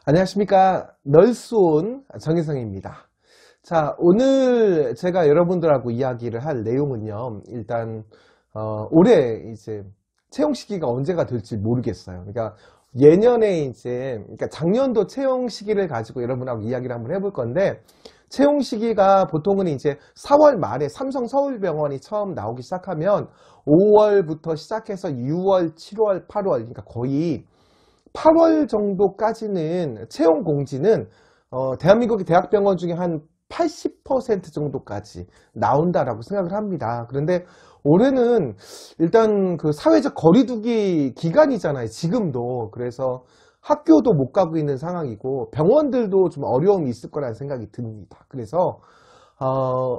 안녕하십니까. 널스온 정혜성입니다. 자, 오늘 제가 여러분들하고 이야기를 할 내용은요. 일단 올해 이제 채용 시기가 언제가 될지 모르겠어요. 그러니까 예년에 그러니까 작년도 채용 시기를 가지고 여러분하고 이야기를 한번 해볼 건데, 채용 시기가 보통은 이제 4월 말에 삼성 서울병원이 처음 나오기 시작하면 5월부터 시작해서 6월, 7월, 8월, 그러니까 거의 8월 정도까지는 채용 공지는 대한민국의 대학병원 중에 한 80% 정도까지 나온다라고 생각을 합니다. 그런데 올해는 일단 그 사회적 거리두기 기간이잖아요. 지금도. 그래서 학교도 못 가고 있는 상황이고 병원들도 좀 어려움이 있을 거라는 생각이 듭니다. 그래서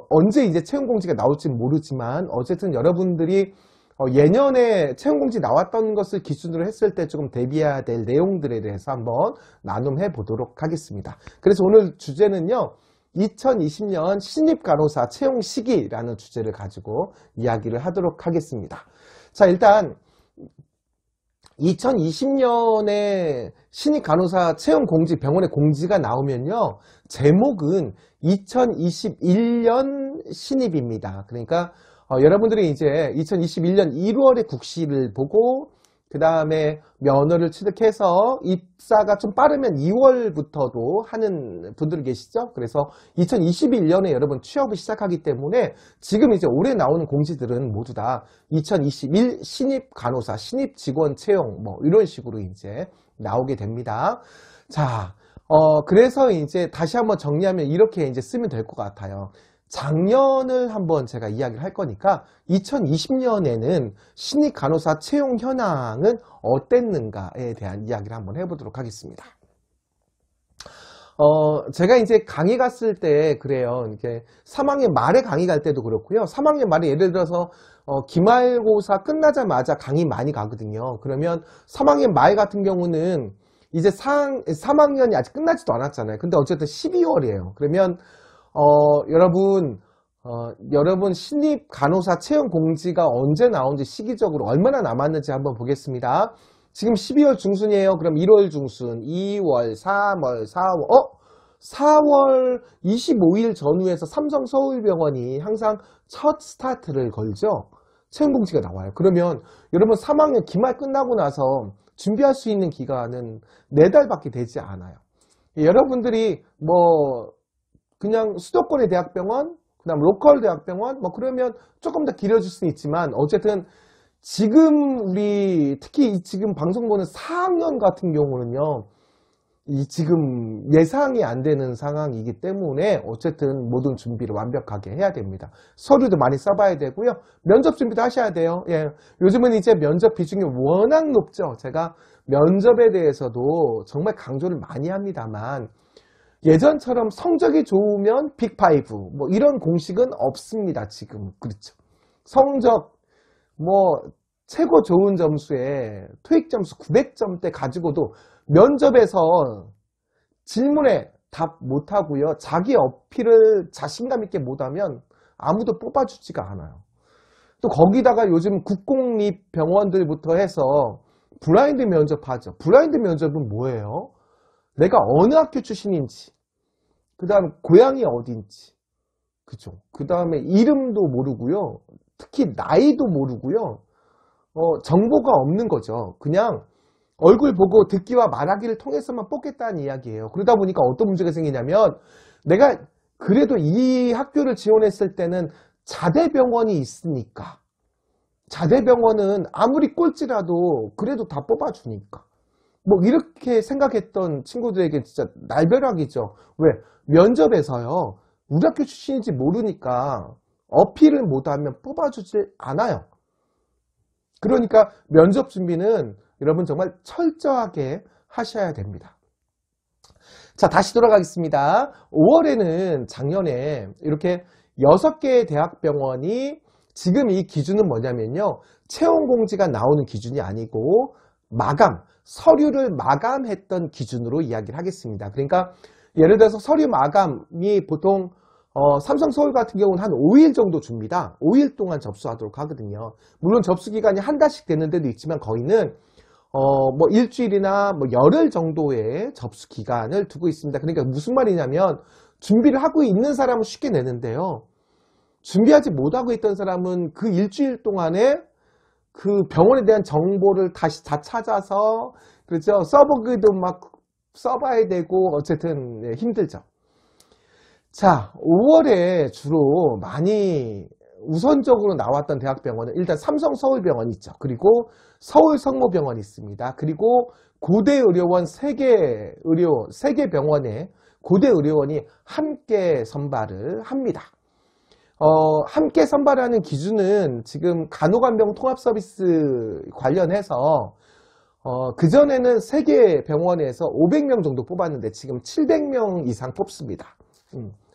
언제 이제 채용 공지가 나올지는 모르지만 어쨌든 여러분들이 예년에 채용공지 나왔던 것을 기준으로 했을 때 조금 대비해야 될 내용들에 대해서 한번 나눔해 보도록 하겠습니다. 그래서 오늘 주제는요, 2020년 신입간호사 채용 시기라는 주제를 가지고 이야기를 하도록 하겠습니다. 자, 일단 2020년에 신입간호사 채용 공지, 병원의 공지가 나오면요, 제목은 2021년 신입입니다. 그러니까 여러분들이 이제 2021년 1월에 국시를 보고 그 다음에 면허를 취득해서 입사가 좀 빠르면 2월부터도 하는 분들 계시죠? 그래서 2021년에 여러분 취업을 시작하기 때문에 지금 이제 올해 나오는 공지들은 모두 다 2021 신입 간호사, 신입 직원 채용 뭐 이런 식으로 이제 나오게 됩니다. 자, 그래서 이제 다시 한번 정리하면 이렇게 이제 쓰면 될 것 같아요. 작년을 한번 제가 이야기를 할 거니까 2020년에는 신입 간호사 채용 현황은 어땠는가에 대한 이야기를 한번 해보도록 하겠습니다. 제가 이제 강의 갔을 때 그래요. 이렇게 3학년 말에 강의 갈 때도 그렇고요. 3학년 말에 예를 들어서 기말고사 끝나자마자 강의 많이 가거든요. 그러면 3학년 말 같은 경우는 이제 3학년이 아직 끝나지도 않았잖아요. 근데 어쨌든 12월이에요. 그러면 여러분 신입 간호사 채용 공지가 언제 나온지 시기적으로 얼마나 남았는지 한번 보겠습니다. 지금 12월 중순이에요. 그럼 1월 중순, 2월, 3월, 4월, 4월 25일 전후에서 삼성 서울병원이 항상 첫 스타트를 걸죠. 채용 공지가 나와요. 그러면 여러분 3학년 기말 끝나고 나서 준비할 수 있는 기간은 4달밖에 되지 않아요. 여러분들이 그냥 수도권의 대학병원, 그 다음 로컬 대학병원, 그러면 조금 더 길어질 수는 있지만, 어쨌든 지금 특히 지금 방송 보는 4학년 같은 경우는요, 지금 예상이 안 되는 상황이기 때문에 어쨌든 모든 준비를 완벽하게 해야 됩니다. 서류도 많이 써봐야 되고요. 면접 준비도 하셔야 돼요. 예. 요즘은 이제 면접 비중이 워낙 높죠. 제가 면접에 대해서도 정말 강조를 많이 합니다만, 예전처럼 성적이 좋으면 빅5 이런 공식은 없습니다. 지금. 그렇죠. 성적 최고 좋은 점수에 토익 점수 900점대 가지고도 면접에서 질문에 답 못하고요. 자기 어필을 자신감 있게 못하면 아무도 뽑아주지가 않아요. 또 거기다가 요즘 국공립 병원들부터 해서 블라인드 면접하죠. 블라인드 면접은 뭐예요? 내가 어느 학교 출신인지, 그 다음 고향이 어딘지, 그죠? 그 다음에 이름도 모르고요. 특히 나이도 모르고요. 정보가 없는 거죠. 그냥 얼굴 보고 듣기와 말하기를 통해서만 뽑겠다는 이야기예요. 그러다 보니까 어떤 문제가 생기냐면, 내가 그래도 이 학교를 지원했을 때는 자대병원이 있으니까, 자대병원은 아무리 꼴찌라도 그래도 다 뽑아주니까, 이렇게 생각했던 친구들에게 진짜 날벼락이죠. 왜? 면접에서요, 우리 학교 출신인지 모르니까 어필을 못하면 뽑아주지 않아요. 그러니까 면접 준비는 여러분 정말 철저하게 하셔야 됩니다. 자, 다시 돌아가겠습니다. 5월에는 작년에 이렇게 6개의 대학병원이, 지금 이 기준은 뭐냐면요, 채용 공지가 나오는 기준이 아니고 서류를 마감했던 기준으로 이야기를 하겠습니다. 그러니까 예를 들어서 서류 마감이 보통 삼성 서울 같은 경우는 한 5일 정도 줍니다. 5일 동안 접수하도록 하거든요. 물론 접수 기간이 한 달씩 되는 데도 있지만 거의는 뭐 일주일이나 뭐 열흘 정도의 접수 기간을 두고 있습니다. 그러니까 무슨 말이냐면 준비를 하고 있는 사람은 쉽게 내는데요. 준비하지 못하고 있던 사람은 그 일주일 동안에 그 병원에 대한 정보를 다시 다 찾아서, 그렇죠? 써보기도 막 써봐야 되고, 어쨌든 네, 힘들죠. 자, 5월에 주로 많이 우선적으로 나왔던 대학병원은 일단 삼성서울병원이 있죠. 그리고 서울성모병원이 있습니다. 그리고 고대의료원 3개 병원에 고대의료원이 함께 선발을 합니다. 함께 선발하는 기준은 지금 간호간병 통합서비스 관련해서 그전에는 3개 병원에서 500명 정도 뽑았는데 지금 700명 이상 뽑습니다.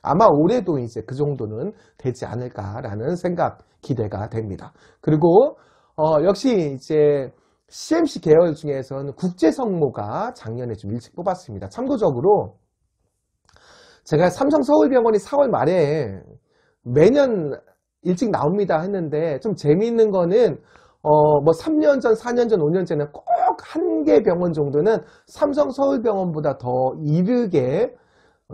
아마 올해도 이제 그 정도는 되지 않을까라는 생각, 기대가 됩니다. 그리고 역시 이제 CMC 계열 중에서는 국제성모가 작년에 좀 일찍 뽑았습니다. 참고적으로 제가 삼성서울병원이 4월 말에 매년 일찍 나옵니다 했는데 좀 재미있는 거는 뭐 3년 전, 4년 전, 5년 전에는 꼭 한 개 병원 정도는 삼성서울병원보다 더 이르게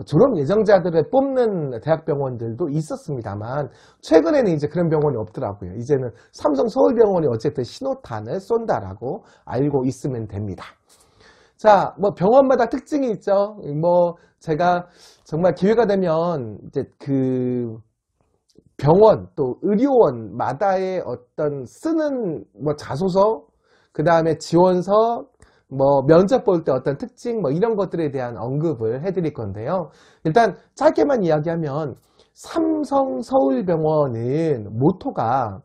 졸업 예정자들을 뽑는 대학병원들도 있었습니다만 최근에는 이제 그런 병원이 없더라고요. 이제는 삼성서울병원이 어쨌든 신호탄을 쏜다라고 알고 있으면 됩니다. 자, 뭐 병원마다 특징이 있죠. 뭐 제가 정말 기회가 되면 이제 그 병원 또 의료원마다의 어떤 쓰는 뭐 자소서, 그 다음에 지원서, 뭐 면접 볼 때 어떤 특징 뭐 이런 것들에 대한 언급을 해드릴 건데요. 일단 짧게만 이야기하면 삼성서울병원은 모토가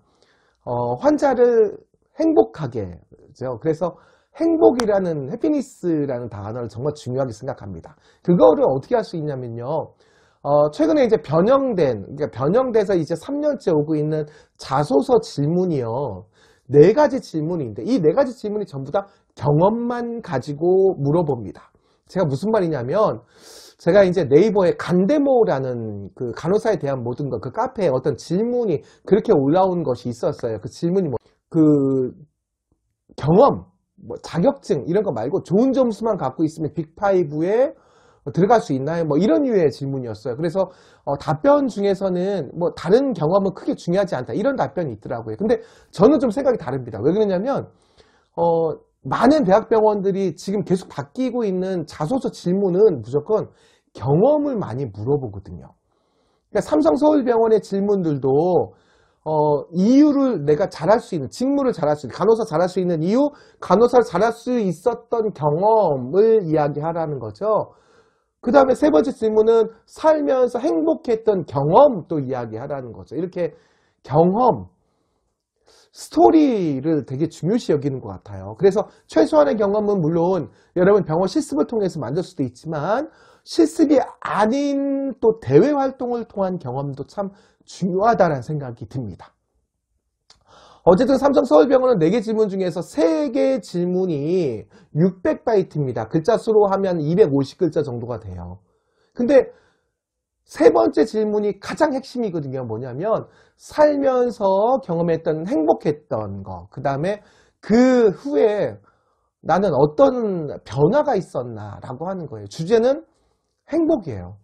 환자를 행복하게, 그렇죠? 그래서 행복이라는, 해피니스라는 단어를 정말 중요하게 생각합니다. 그거를 어떻게 할 수 있냐면요. 최근에 이제 그러니까 변형돼서 이제 3년째 오고 있는 자소서 질문이요. 4가지 질문인데, 이 4가지 질문이 전부 다 경험만 가지고 물어봅니다. 제가 무슨 말이냐면, 제가 이제 네이버에 간데모라는 그 간호사에 대한 모든 것, 그 카페에 어떤 질문이 그렇게 올라온 것이 있었어요. 그 질문이 경험, 뭐 자격증 이런 거 말고 좋은 점수만 갖고 있으면 빅5에 들어갈 수 있나요? 뭐 이런 류의 질문이었어요. 그래서 답변 중에서는 뭐 다른 경험은 크게 중요하지 않다 이런 답변이 있더라고요. 근데 저는 좀 생각이 다릅니다. 왜 그러냐면 많은 대학병원들이 지금 계속 바뀌고 있는 자소서 질문은 무조건 경험을 많이 물어보거든요. 그러니까 삼성서울병원의 질문들도 이유를 내가 잘할 수 있는, 직무를 잘할 수 있는, 간호사 잘할 수 있는 이유, 간호사를 잘할 수 있었던 경험을 이야기하라는 거죠. 그 다음에 3번째 질문은 살면서 행복했던 경험 또 이야기하라는 거죠. 이렇게 경험, 스토리를 되게 중요시 여기는 것 같아요. 그래서 최소한의 경험은 물론 여러분 병원 실습을 통해서 만들 수도 있지만 실습이 아닌 또 대외 활동을 통한 경험도 참 중요하다는 생각이 듭니다. 어쨌든 삼성서울병원은 4개 질문 중에서 3개 질문이 600바이트입니다. 글자 수로 하면 250글자 정도가 돼요. 근데 3번째 질문이 가장 핵심이거든요. 뭐냐면 살면서 경험했던 행복했던 거, 그 다음에 그 후에 나는 어떤 변화가 있었나 라고 하는 거예요. 주제는 행복이에요.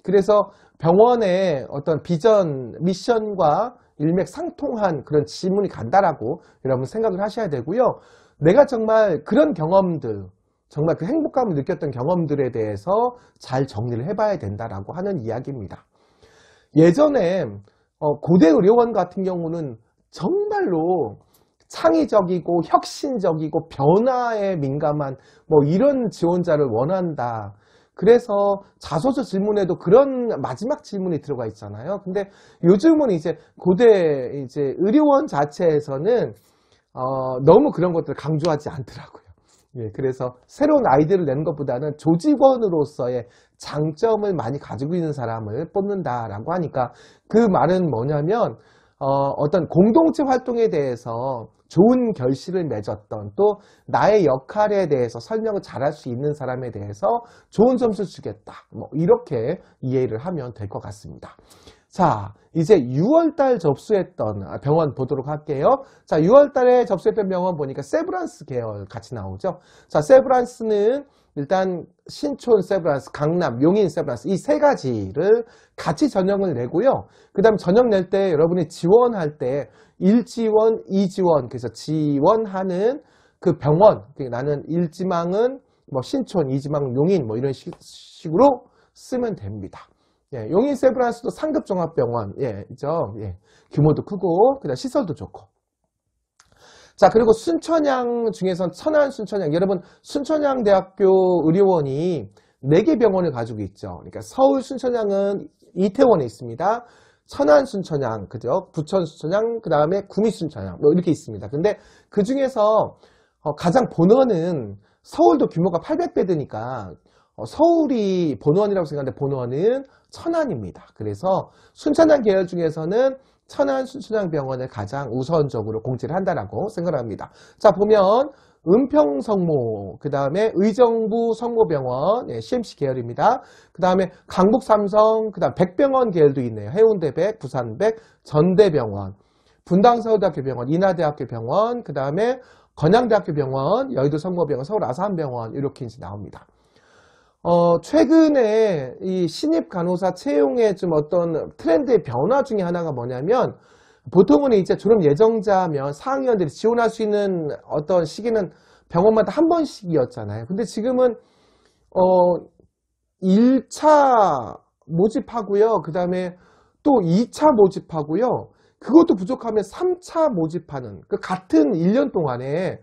그래서 병원의 어떤 비전, 미션과 일맥상통한 그런 질문이 간다라고 여러분 생각을 하셔야 되고요. 내가 정말 그런 경험들, 정말 그 행복감을 느꼈던 경험들에 대해서 잘 정리를 해봐야 된다라고 하는 이야기입니다. 예전에 고대의료원 같은 경우는 정말로 창의적이고 혁신적이고 변화에 민감한 뭐 이런 지원자를 원한다. 그래서 자소서 질문에도 그런 마지막 질문이 들어가 있잖아요. 근데 요즘은 이제 고대 이제 의료원 자체에서는 너무 그런 것들을 강조하지 않더라고요. 예, 그래서 새로운 아이디어를 내는 것보다는 조직원으로서의 장점을 많이 가지고 있는 사람을 뽑는다라고 하니까 그 말은 뭐냐면 어떤 공동체 활동에 대해서 좋은 결실을 맺었던 또 나의 역할에 대해서 설명을 잘할 수 있는 사람에 대해서 좋은 점수를 주겠다. 뭐 이렇게 이해를 하면 될 것 같습니다. 자, 이제 6월달 접수했던 병원 보도록 할게요. 자, 6월달에 접수했던 병원 보니까 세브란스 계열 같이 나오죠. 자, 세브란스는 일단 신촌 세브란스, 강남, 용인 세브란스 이 세 가지를 같이 전형을 내고요. 그 다음 전형 낼 때 여러분이 지원할 때 1지원, 2지원, 그래서 지원하는 그 병원, 나는 1지망은 뭐 신촌, 2지망 용인 뭐 이런 식으로 쓰면 됩니다. 예, 용인 세브란스도 상급 종합병원, 예, 있죠. 예, 규모도 크고, 그다음 시설도 좋고. 자, 그리고 순천향 중에선 천안 순천향, 여러분 순천향대학교 의료원이 4개 병원을 가지고 있죠. 그러니까 서울 순천향은 이태원에 있습니다. 천안 순천향, 그죠? 부천 순천향, 그 다음에 구미 순천향, 뭐 이렇게 있습니다. 근데 그 중에서 가장 본원은 서울도 규모가 800배드니까 서울이 본원이라고 생각하는데 본원은 천안입니다. 그래서 순천향 계열 중에서는 천안 순천향병원을 가장 우선적으로 공지를 한다라고 생각합니다. 자, 보면 은평성모, 그 다음에 의정부 성모병원, 예, CMC 계열입니다. 그 다음에 강북삼성, 그 다음 백병원 계열도 있네요. 해운대백, 부산백, 전대병원, 분당서울대학교병원, 인하대학교병원, 그 다음에 건양대학교병원, 여의도 성모병원, 서울 아산병원 이렇게 이제 나옵니다. 최근에 이 신입 간호사 채용의 좀 어떤 트렌드의 변화 중에 하나가 뭐냐면 보통은 이제 졸업 예정자면 4학년들이 지원할 수 있는 어떤 시기는 병원마다 한 번씩이었잖아요. 근데 지금은 1차 모집하고요. 그 다음에 또 2차 모집하고요. 그것도 부족하면 3차 모집하는 그 같은 1년 동안에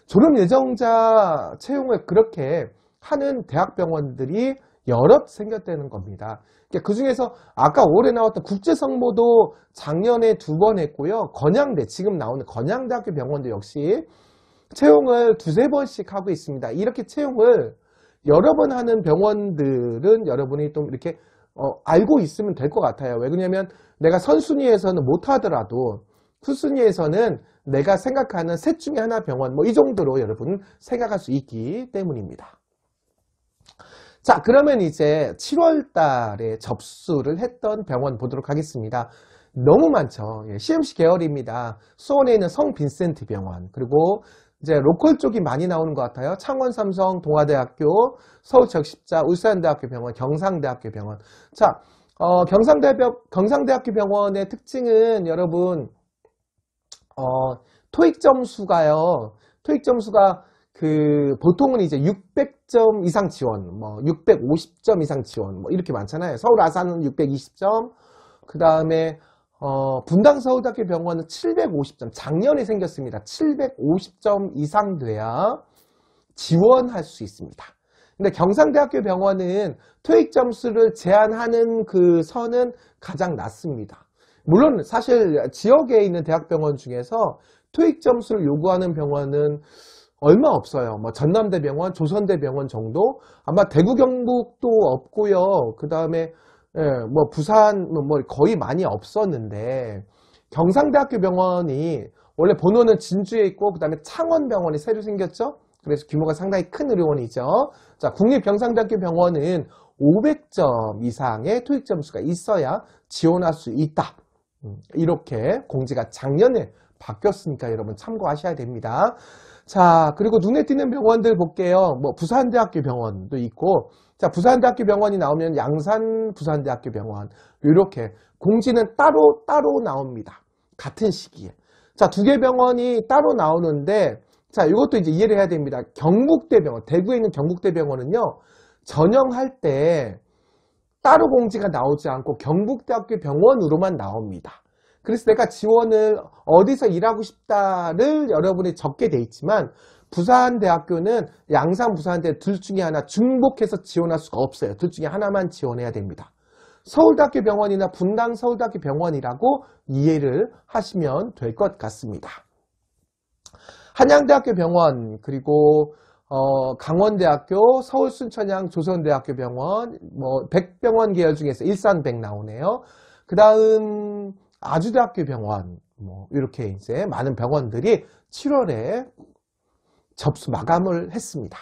졸업 예정자 채용을 그렇게 하는 대학병원들이 여럿 생겼다는 겁니다. 그 중에서 아까 올해 나왔던 국제성모도 작년에 2번 했고요. 건양대, 지금 나오는 건양대학교 병원도 역시 채용을 2-3번씩 하고 있습니다. 이렇게 채용을 여러 번 하는 병원들은 여러분이 좀 이렇게 알고 있으면 될 것 같아요. 왜 그러냐면 내가 선순위에서는 못하더라도 후순위에서는 내가 생각하는 셋 중에 하나 병원 뭐 이 정도로 여러분 생각할 수 있기 때문입니다. 자, 그러면 이제 7월 달에 접수를 했던 병원 보도록 하겠습니다. 너무 많죠. 예, CMC 계열입니다. 수원에 있는 성빈센트 병원, 그리고 이제 로컬 쪽이 많이 나오는 것 같아요. 창원 삼성, 동아대학교, 서울지역십자, 울산대학교 병원, 경상대학교 병원. 자, 경상대학교 병원의 특징은 여러분, 토익 점수가요. 토익 점수가 보통은 이제 600점 이상 지원, 뭐 650점 이상 지원, 뭐 이렇게 많잖아요. 서울 아산은 620점, 그 다음에 분당서울대학교 병원은 750점, 작년에 생겼습니다. 750점 이상 돼야 지원할 수 있습니다. 근데 경상대학교 병원은 토익 점수를 제한하는 그 선은 가장 낮습니다. 물론 사실 지역에 있는 대학병원 중에서 토익 점수를 요구하는 병원은 얼마 없어요. 뭐 전남대병원, 조선대병원 정도? 아마 대구 경북도 없고요. 그 다음에 뭐 부산 뭐 거의 많이 없었는데 경상대학교 병원이 원래 본원은 진주에 있고 그 다음에 창원병원이 새로 생겼죠. 그래서 규모가 상당히 큰 의료원이죠. 자, 국립경상대학교 병원은 500점 이상의 토익 점수가 있어야 지원할 수 있다. 이렇게 공지가 작년에 바뀌었으니까 여러분 참고하셔야 됩니다. 자, 그리고 눈에 띄는 병원들 볼게요. 뭐 부산대학교 병원도 있고, 자, 부산대학교 병원이 나오면 양산 부산대학교 병원 이렇게 공지는 따로 나옵니다. 같은 시기에. 자, 2개 병원이 따로 나오는데, 자, 이것도 이제 이해를 해야 됩니다. 경북대병원, 대구에 있는 경북대병원은요, 전형할 때 따로 공지가 나오지 않고 경북대학교 병원으로만 나옵니다. 그래서 내가 지원을 어디서 일하고 싶다를 여러분이 적게 돼 있지만 부산대학교는 양산 부산대 둘 중에 하나 중복해서 지원할 수가 없어요. 둘 중에 하나만 지원해야 됩니다. 서울대학교 병원이나 분당 서울대학교 병원이라고 이해를 하시면 될 것 같습니다. 한양대학교 병원, 그리고 강원대학교, 서울순천향 조선대학교 병원, 뭐 백병원 계열 중에서 일산백 나오네요. 그 다음 아주대학교 병원, 뭐 이렇게 이제 많은 병원들이 7월에 접수 마감을 했습니다.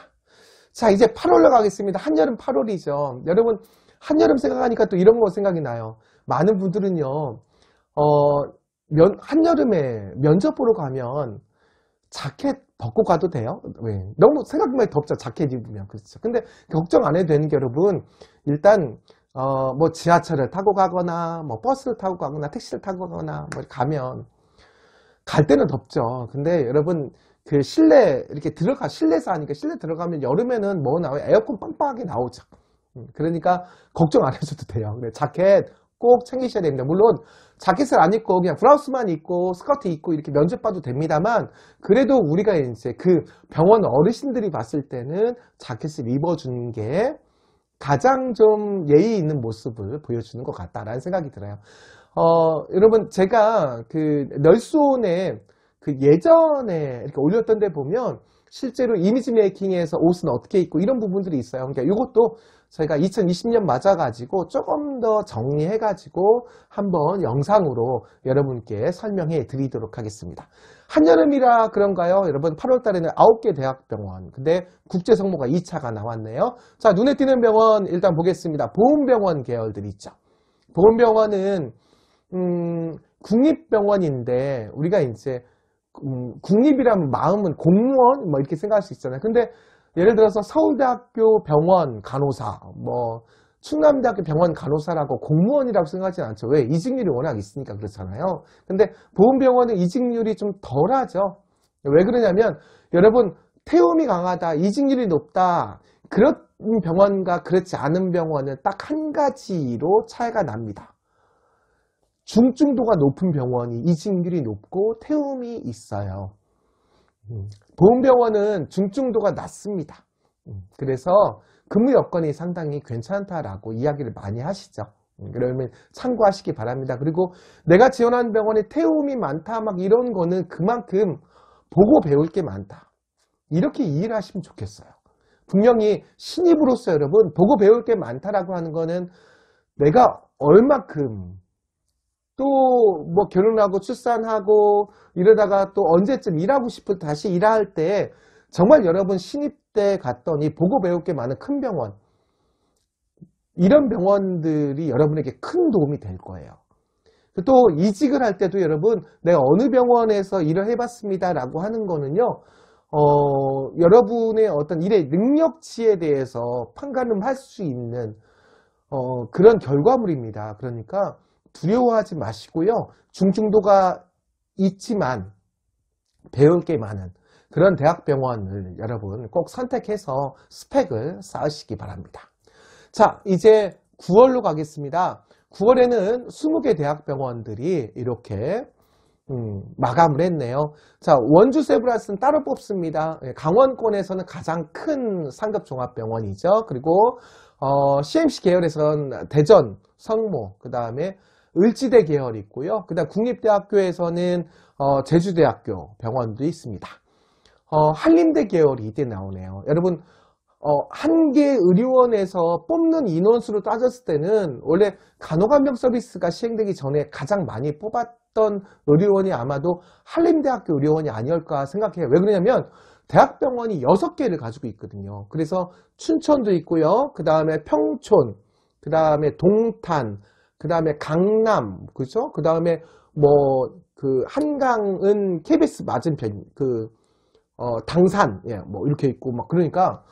자, 이제 8월로 가겠습니다. 한여름 8월이죠. 여러분 한여름 생각하니까 또 이런 거 생각이 나요. 많은 분들은요, 한여름에 면접 보러 가면 자켓 벗고 가도 돼요? 왜? 너무 생각만 덥죠, 자켓 입으면. 그렇죠. 근데 걱정 안 해도 되는 게 여러분, 일단, 뭐 지하철을 타고 가거나, 뭐 버스를 타고 가거나, 택시를 타고 가거나, 뭐 가면, 갈 때는 덥죠. 근데 여러분, 그 실내, 이렇게 실내에서 하니까 실내 들어가면 여름에는 뭐 나와요? 에어컨 빵빵하게 나오죠. 그러니까 걱정 안 하셔도 돼요. 근데 자켓 꼭 챙기셔야 됩니다. 물론 자켓을 안 입고 그냥 브라우스만 입고 스커트 입고 이렇게 면접 봐도 됩니다만 그래도 우리가 이제 그 병원 어르신들이 봤을 때는 자켓을 입어주는 게 가장 좀 예의 있는 모습을 보여주는 것 같다라는 생각이 들어요. 여러분 제가 그 널스온에 그 예전에 이렇게 올렸던 데 보면 실제로 이미지 메이킹에서 옷은 어떻게 입고 이런 부분들이 있어요. 그러니까 이것도 저희가 2020년 맞아가지고 조금 더 정리해가지고 한번 영상으로 여러분께 설명해 드리도록 하겠습니다. 한여름이라 그런가요? 여러분 8월 달에는 9개 대학병원, 근데 국제성모가 2차가 나왔네요. 자, 눈에 띄는 병원 일단 보겠습니다. 보훈병원 계열들 있죠. 보훈병원은 국립병원인데 우리가 이제 국립이라면 마음은 공무원 뭐 이렇게 생각할 수 있잖아요. 근데 예를 들어서 서울대학교 병원 간호사, 뭐 충남대학교 병원 간호사라고 공무원이라고 생각하지 않죠. 왜? 이직률이 워낙 있으니까 그렇잖아요. 근데 보훈병원은 이직률이 좀 덜하죠. 왜 그러냐면 여러분 태움이 강하다, 이직률이 높다, 그런 병원과 그렇지 않은 병원은 딱 한 가지로 차이가 납니다. 중증도가 높은 병원이 이직률이 높고 태움이 있어요. 보훈병원은 중증도가 낮습니다. 그래서 근무 여건이 상당히 괜찮다라고 이야기를 많이 하시죠. 그러면 참고하시기 바랍니다. 그리고 내가 지원하는 병원에 태움이 많다 막 이런 거는 그만큼 보고 배울 게 많다. 이렇게 이해를 하시면 좋겠어요. 분명히 신입으로서 여러분 보고 배울 게 많다라고 하는 거는 내가 얼마큼 또 뭐 결혼하고 출산하고 이러다가 또 언제쯤 일하고 싶을 때 다시 일할 때 정말 여러분 신입 때 갔더니 보고 배울 게 많은 큰 병원, 이런 병원들이 여러분에게 큰 도움이 될 거예요. 또 이직을 할 때도 여러분 내가 어느 병원에서 일을 해봤습니다 라고 하는 거는요, 여러분의 어떤 일의 능력치에 대해서 판가름할 수 있는 그런 결과물입니다. 그러니까 두려워하지 마시고요. 중증도가 있지만 배울 게 많은 그런 대학병원을 여러분 꼭 선택해서 스펙을 쌓으시기 바랍니다. 자, 이제 9월로 가겠습니다. 9월에는 20개 대학병원들이 이렇게 마감을 했네요. 자, 원주 세브란스는 따로 뽑습니다. 강원권에서는 가장 큰 상급종합병원이죠. 그리고 CMC 계열에서는 대전, 성모, 그 다음에 을지대 계열이 있고요. 그 다음 국립대학교에서는 제주대학교 병원도 있습니다. 한림대 계열이 이때 나오네요. 여러분 한 개 의료원에서 뽑는 인원수로 따졌을 때는 원래 간호간병 서비스가 시행되기 전에 가장 많이 뽑았던 의료원이 아마도 한림대학교 의료원이 아니었을까 생각해요. 왜 그러냐면 대학병원이 6개를 가지고 있거든요. 그래서 춘천도 있고요. 그 다음에 평촌, 그 다음에 동탄, 그 다음에 강남, 그죠? 그 다음에 뭐 그 한강은 KBS 맞은편, 당산, 예, 뭐 이렇게 있고 막 그러니까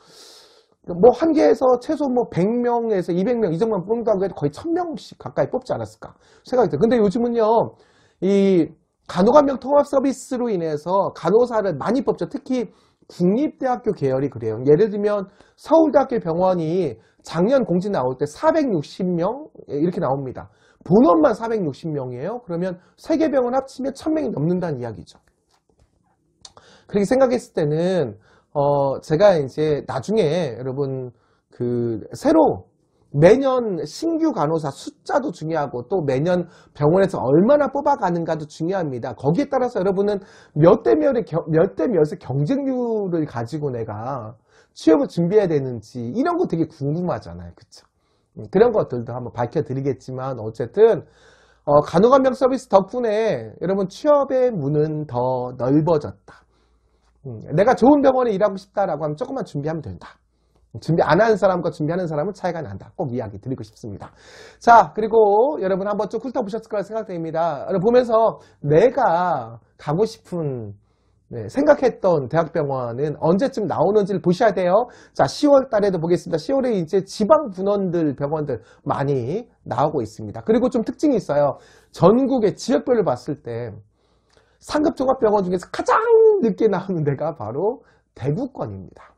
뭐 한 개에서 최소 뭐 100명에서 200명 이 정도만 뽑는다고 해도 거의 1000명씩 가까이 뽑지 않았을까 생각이 들어요. 근데 요즘은요, 이 간호간병 통합 서비스로 인해서 간호사를 많이 뽑죠. 특히 국립대학교 계열이 그래요. 예를 들면 서울대학교 병원이 작년 공지 나올 때 460명 이렇게 나옵니다. 본원만 460명이에요. 그러면 3개 병원 합치면 1000명이 넘는다는 이야기죠. 그렇게 생각했을 때는 제가 이제 나중에 여러분 새로 매년 신규 간호사 숫자도 중요하고 또 매년 병원에서 얼마나 뽑아가는가도 중요합니다. 거기에 따라서 여러분은 몇 대 몇의 경쟁률을 가지고 내가 취업을 준비해야 되는지 이런 거 되게 궁금하잖아요. 그쵸? 그런 것들도 한번 밝혀드리겠지만 어쨌든 간호간병 서비스 덕분에 여러분 취업의 문은 더 넓어졌다. 내가 좋은 병원에 일하고 싶다라고 하면 조금만 준비하면 된다. 준비 안 하는 사람과 준비하는 사람은 차이가 난다. 꼭 이야기 드리고 싶습니다. 자, 그리고 여러분 한번 쭉 훑어보셨을 거라 생각됩니다. 보면서 내가 가고 싶은 생각했던 대학병원은 언제쯤 나오는지를 보셔야 돼요. 자, 10월 달에도 보겠습니다. 10월에 이제 지방 분원들 병원들 많이 나오고 있습니다. 그리고 좀 특징이 있어요. 전국의 지역별로 봤을 때 상급 종합병원 중에서 가장 늦게 나오는 데가 바로 대구권입니다.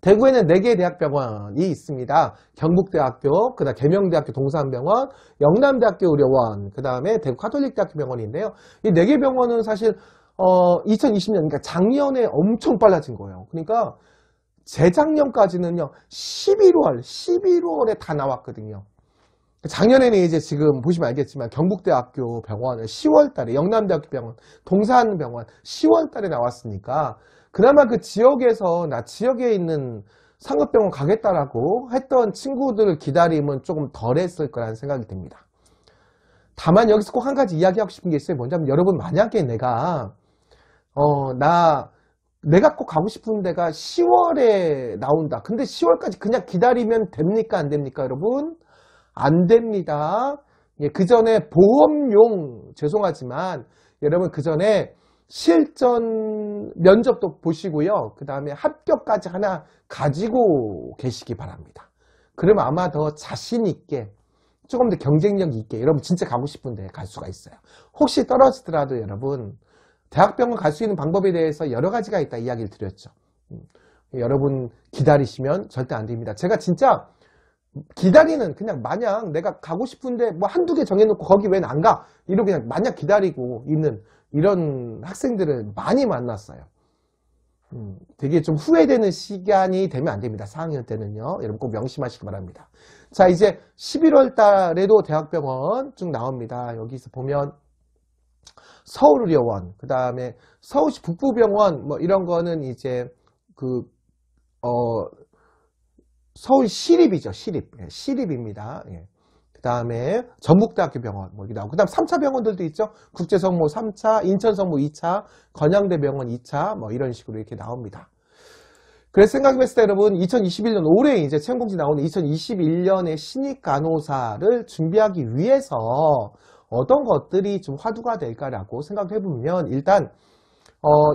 대구에는 4개의 대학병원이 있습니다. 경북대학교, 그 다음 계명대학교 동산병원, 영남대학교 의료원, 그 다음에 대구 카톨릭대학교 병원인데요. 이 4개 병원은 사실 2020년, 그러니까 작년에 엄청 빨라진 거예요. 그러니까 재작년까지는요, 11월에 다 나왔거든요. 작년에는 이제 지금 보시면 알겠지만 경북대학교 병원을 10월 달에, 영남대학교 병원, 동산병원 10월 달에 나왔으니까 그나마 그 지역에서 나 지역에 있는 상급병원 가겠다라고 했던 친구들 기다림은 조금 덜했을 거라는 생각이 듭니다. 다만 여기서 꼭 한 가지 이야기하고 싶은 게 있어요. 뭐냐면 여러분 만약에 내가 내가 꼭 가고 싶은 데가 10월에 나온다. 근데 10월까지 그냥 기다리면 됩니까? 안 됩니까? 여러분? 안 됩니다. 예, 그 전에 보험용, 죄송하지만 여러분 그 전에 실전 면접도 보시고요. 그 다음에 합격까지 하나 가지고 계시기 바랍니다. 그러면 아마 더 자신 있게, 조금 더 경쟁력 있게 여러분 진짜 가고 싶은데 갈 수가 있어요. 혹시 떨어지더라도 여러분 대학병원 갈 수 있는 방법에 대해서 여러 가지가 있다 이야기를 드렸죠. 여러분 기다리시면 절대 안 됩니다. 제가 진짜 기다리는, 그냥 마냥 내가 가고 싶은데 뭐 한두 개 정해놓고 거기 왜 안 가? 이러고 그냥 마냥 기다리고 있는 이런 학생들을 많이 만났어요. 되게 좀 후회되는 시간이 되면 안 됩니다. 4학년 때는요. 여러분 꼭 명심하시기 바랍니다. 자, 이제 11월 달에도 대학병원 쭉 나옵니다. 여기서 보면 서울의료원, 그 다음에 서울시 북부병원, 뭐 이런 거는 이제 서울시립이죠. 시립. 예, 시립입니다. 예. 그 다음에 전북대학교 병원, 뭐 이렇게 나오고, 그 다음 3차 병원들도 있죠. 국제성모 3차, 인천성모 2차, 건양대병원 2차, 뭐 이런 식으로 이렇게 나옵니다. 그래서 생각해봤을 때 여러분, 2021년 올해 이제 채용공지 나오는 2021년의 신입 간호사를 준비하기 위해서 어떤 것들이 좀 화두가 될까라고 생각해보면, 일단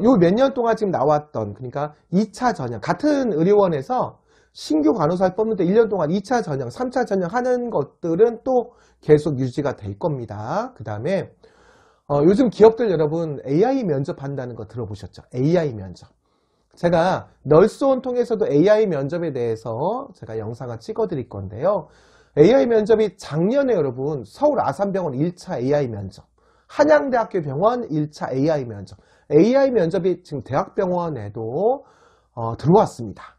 요 몇 년 동안 지금 나왔던, 그러니까 2차 전형, 같은 의료원에서 신규 간호사를 뽑는데 1년 동안 2차 전형, 3차 전형 하는 것들은 또 계속 유지가 될 겁니다. 그 다음에 요즘 기업들 여러분 AI 면접한다는 거 들어보셨죠? AI 면접. 제가 널스온 통해서도 AI 면접에 대해서 제가 영상을 찍어 드릴 건데요. AI 면접이 작년에 여러분 서울 아산병원 1차 AI 면접, 한양대학교 병원 1차 AI 면접, AI 면접이 지금 대학병원에도 들어왔습니다.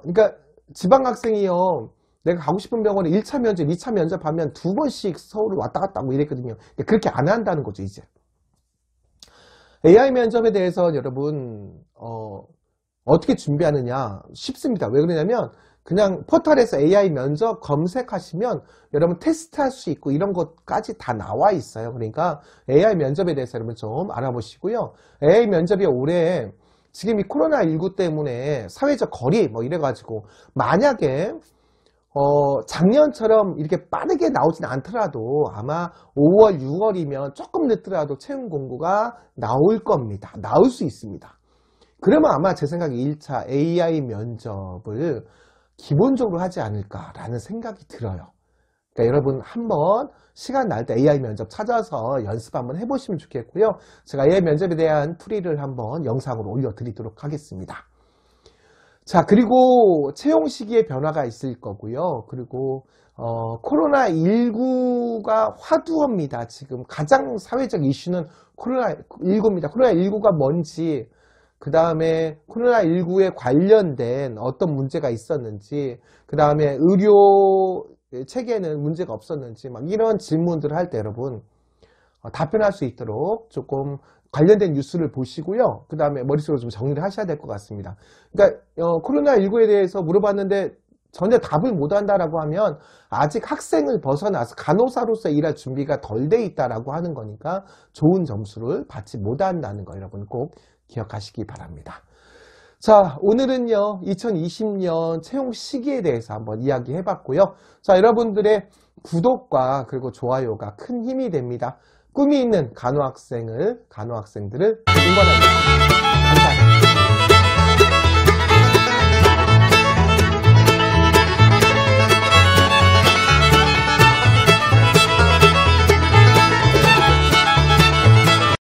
그러니까 지방학생이요, 내가 가고 싶은 병원에 1차 면접, 2차 면접하면 2번씩 서울을 왔다 갔다 하고 이랬거든요. 그렇게 안 한다는 거죠, 이제. AI 면접에 대해서 여러분 어떻게 준비하느냐 쉽습니다. 왜 그러냐면 그냥 포털에서 AI 면접 검색하시면 여러분 테스트할 수 있고 이런 것까지 다 나와 있어요. 그러니까 AI 면접에 대해서 여러분 좀 알아보시고요. AI 면접이 올해 지금 이 코로나19 때문에 사회적 거리 뭐 이래가지고 만약에 작년처럼 이렇게 빠르게 나오진 않더라도 아마 5월, 6월이면 조금 늦더라도 채용 공고가 나올 겁니다. 나올 수 있습니다. 그러면 아마 제 생각에 1차 AI 면접을 기본적으로 하지 않을까라는 생각이 들어요. 그러니까 여러분 한번 시간 날 때 AI 면접 찾아서 연습 한번 해보시면 좋겠고요. 제가 AI 면접에 대한 풀이를 한번 영상으로 올려드리도록 하겠습니다. 자, 그리고 채용 시기에 변화가 있을 거고요. 그리고 코로나19가 화두입니다. 지금 가장 사회적 이슈는 코로나19입니다. 코로나19가 뭔지, 그 다음에 코로나19에 관련된 어떤 문제가 있었는지, 그 다음에 의료 체계는 문제가 없었는지, 막 이런 질문들을 할 때 여러분 답변할 수 있도록 조금 관련된 뉴스를 보시고요. 그 다음에 머릿속으로 좀 정리를 하셔야 될 것 같습니다. 그러니까 코로나19에 대해서 물어봤는데 전혀 답을 못한다라고 하면 아직 학생을 벗어나서 간호사로서 일할 준비가 덜 돼 있다라고 하는 거니까 좋은 점수를 받지 못한다는 거 여러분 꼭 기억하시기 바랍니다. 자, 오늘은요, 2020년 채용 시기에 대해서 한번 이야기해 봤고요. 자, 여러분들의 구독과 그리고 좋아요가 큰 힘이 됩니다. 꿈이 있는 간호학생들을 응원합니다.